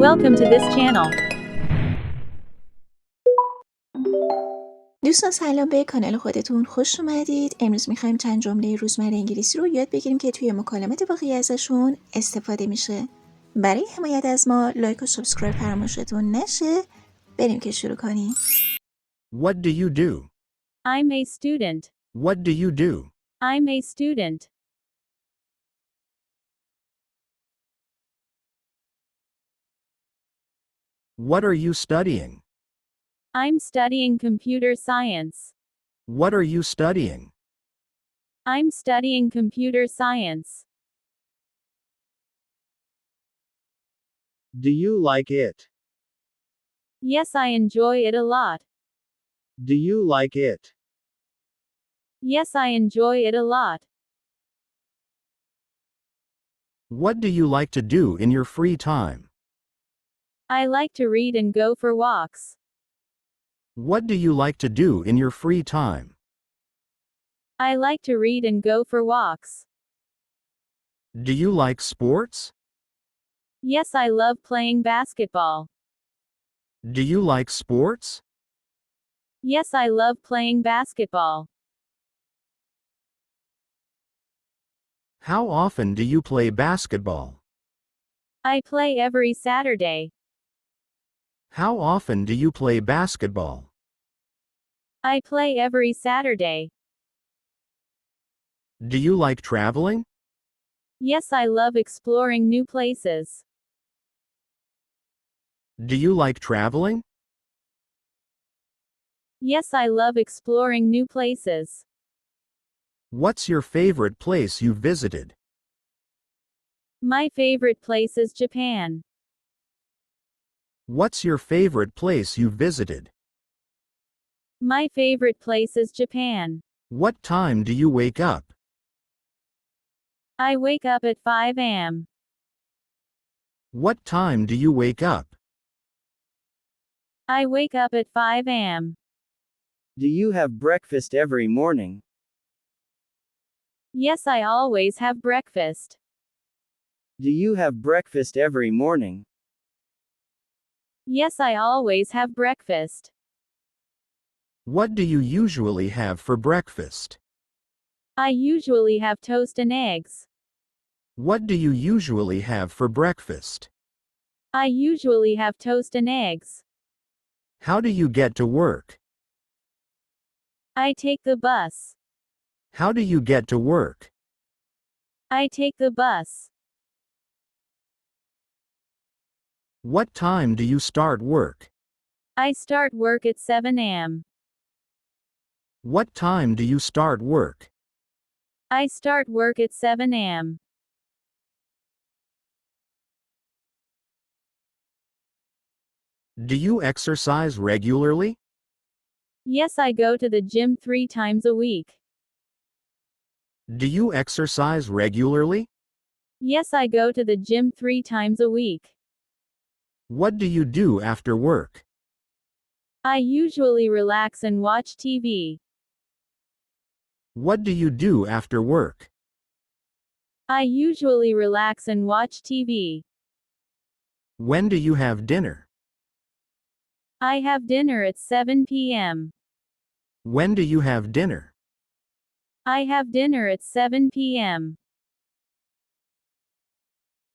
Welcome to this channel. دوستان سلام، به کانال خودتون خوش اومدید. امروز میخوایم چند جمله روزمره انگلیسی رو یاد بگیریم که توی مکالمات واقعی ازشون استفاده میشه. برای حمایت از ما لایک و سابسکرایب فراموشتون نشه. بریم که شروع کنیم. What do you do? I'm a student. What do you do? I'm a student. What are you studying? I'm studying computer science. What are you studying? I'm studying computer science. Do you like it? Yes, I enjoy it a lot. Do you like it? Yes, I enjoy it a lot. What do you like to do in your free time? I like to read and go for walks. What do you like to do in your free time? I like to read and go for walks. Do you like sports? Yes, I love playing basketball. Do you like sports? Yes, I love playing basketball. How often do you play basketball? I play every Saturday. How often do you play basketball? I play every Saturday. Do you like traveling? Yes, I love exploring new places. Do you like traveling? Yes, I love exploring new places. What's your favorite place you've visited? My favorite place is Japan. What's your favorite place you've visited? My favorite place is Japan. What time do you wake up? I wake up at 5 a.m. What time do you wake up? I wake up at 5 a.m. Do you have breakfast every morning? Yes, I always have breakfast. Do you have breakfast every morning? Yes, I always have breakfast. What do you usually have for breakfast? I usually have toast and eggs. What do you usually have for breakfast? I usually have toast and eggs. How do you get to work? I take the bus. How do you get to work? I take the bus. What time do you start work? I start work at 7 a.m. What time do you start work? I start work at 7 a.m. Do you exercise regularly? Yes, I go to the gym 3 times a week. Do you exercise regularly? Yes, I go to the gym 3 times a week. What do you do after work? I usually relax and watch TV. What do you do after work? I usually relax and watch TV. When do you have dinner? I have dinner at 7 p.m. When do you have dinner? I have dinner at 7 p.m.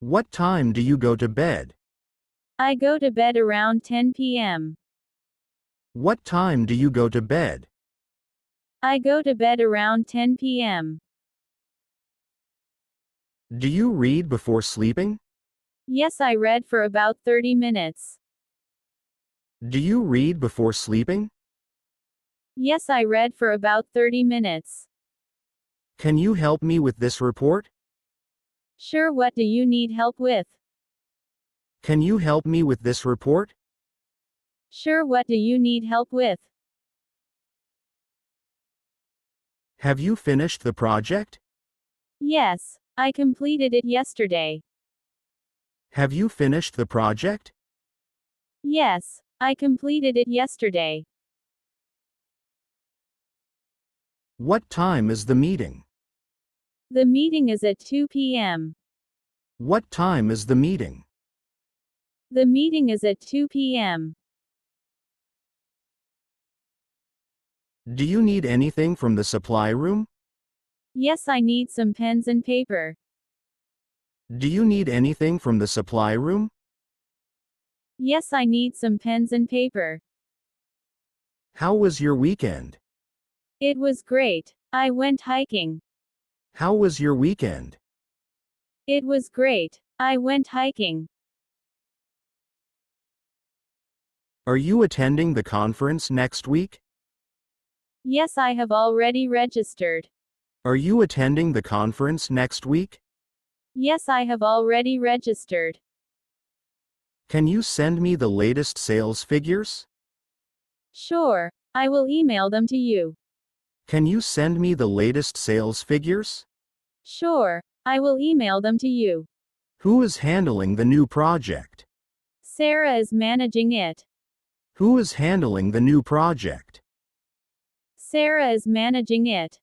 What time do you go to bed? I go to bed around 10 p.m. What time do you go to bed? I go to bed around 10 p.m. Do you read before sleeping? Yes, I read for about 30 minutes. Do you read before sleeping? Yes, I read for about 30 minutes. Can you help me with this report? Sure, what do you need help with? Can you help me with this report? Sure, what do you need help with? Have you finished the project? Yes, I completed it yesterday. Have you finished the project? Yes, I completed it yesterday. What time is the meeting? The meeting is at 2 p.m. What time is the meeting? The meeting is at 2 p.m. Do you need anything from the supply room? Yes, I need some pens and paper. Do you need anything from the supply room? Yes, I need some pens and paper. How was your weekend? It was great. I went hiking. How was your weekend? It was great. I went hiking. Are you attending the conference next week? Yes, I have already registered. Are you attending the conference next week? Yes, I have already registered. Can you send me the latest sales figures? Sure, I will email them to you. Can you send me the latest sales figures? Sure, I will email them to you. Who is handling the new project? Sarah is managing it. Who is handling the new project? Sarah is managing it.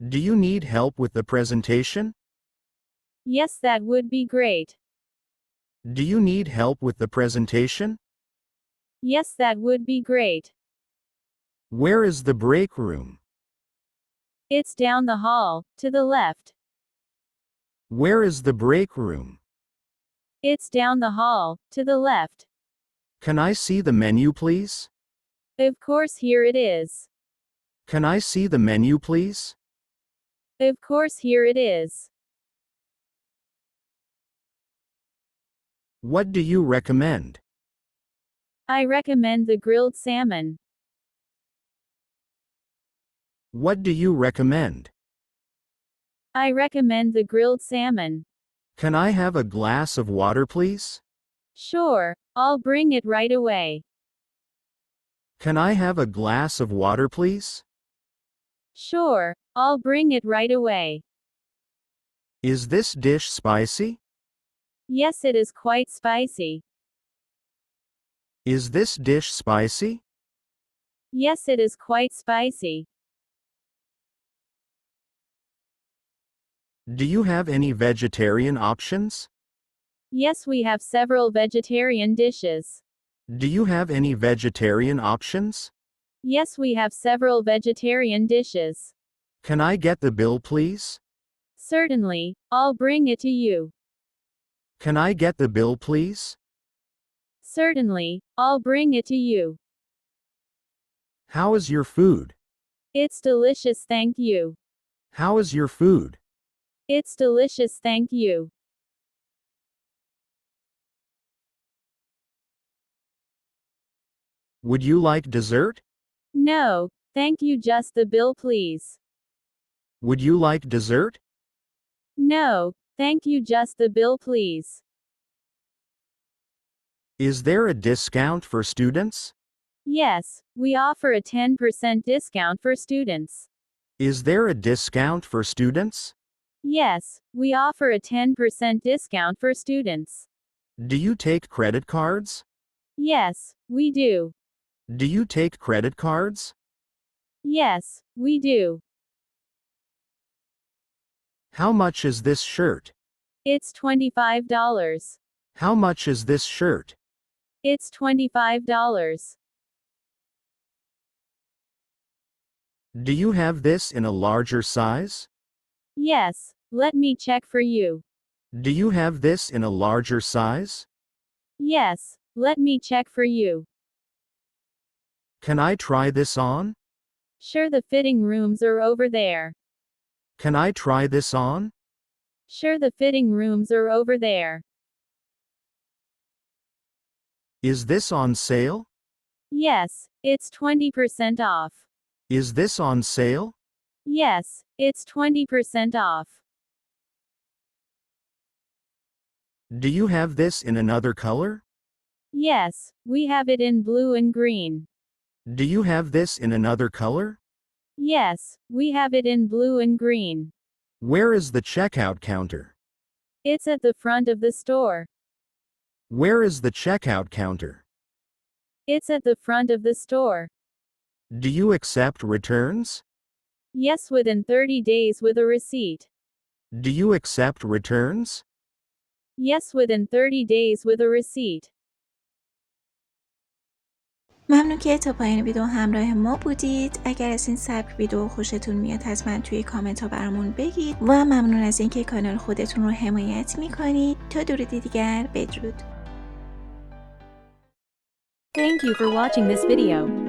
Do you need help with the presentation? Yes, that would be great. Do you need help with the presentation? Yes, that would be great. Where is the break room? It's down the hall, to the left. Where is the break room? It's down the hall, to the left. Can I see the menu, please? Of course, here it is. Can I see the menu, please? Of course, here it is. What do you recommend? I recommend the grilled salmon. What do you recommend? I recommend the grilled salmon. Can I have a glass of water, please? Sure, I'll bring it right away. Can I have a glass of water, please? Sure, I'll bring it right away. Is this dish spicy? Yes, it is quite spicy. Is this dish spicy? Yes, it is quite spicy. Do you have any vegetarian options? Yes, we have several vegetarian dishes. Do you have any vegetarian options? Yes, we have several vegetarian dishes. Can I get the bill, please? Certainly, I'll bring it to you. Can I get the bill, please? Certainly, I'll bring it to you. How is your food? It's delicious, thank you. How is your food? It's delicious, thank you. Would you like dessert? No, thank you, just the bill, please. Would you like dessert? No, thank you, just the bill, please. Is there a discount for students? Yes, we offer a 10% discount for students. Is there a discount for students? Yes, we offer a 10% discount for students. Do you take credit cards? Yes, we do. Do you take credit cards? Yes, we do. How much is this shirt? It's $25. How much is this shirt? It's $25. Do you have this in a larger size? Yes, let me check for you. Do you have this in a larger size? Yes, let me check for you. Can I try this on? Sure, the fitting rooms are over there. Can I try this on? Sure, the fitting rooms are over there. Is this on sale? Yes, it's 20% off. Is this on sale? Yes, it's 20% off. Do you have this in another color? Yes, we have it in blue and green. Do you have this in another color? Yes, we have it in blue and green. Where is the checkout counter? It's at the front of the store. Where is the checkout counter? It's at the front of the store. Do you accept returns? Yes, within 30 days with a receipt. Do you accept returns? Yes, within 30 days with a receipt. ممنون که تا پایان ویدیو همراه ما بودید. اگر از این سبک ویدیو خوشتون میاد حتما توی کامنت ها برامون بگید و ممنون از اینکه کانال خودتون رو حمایت میکنید. تا درود دیگر، بدرود. Thank you for watching this video.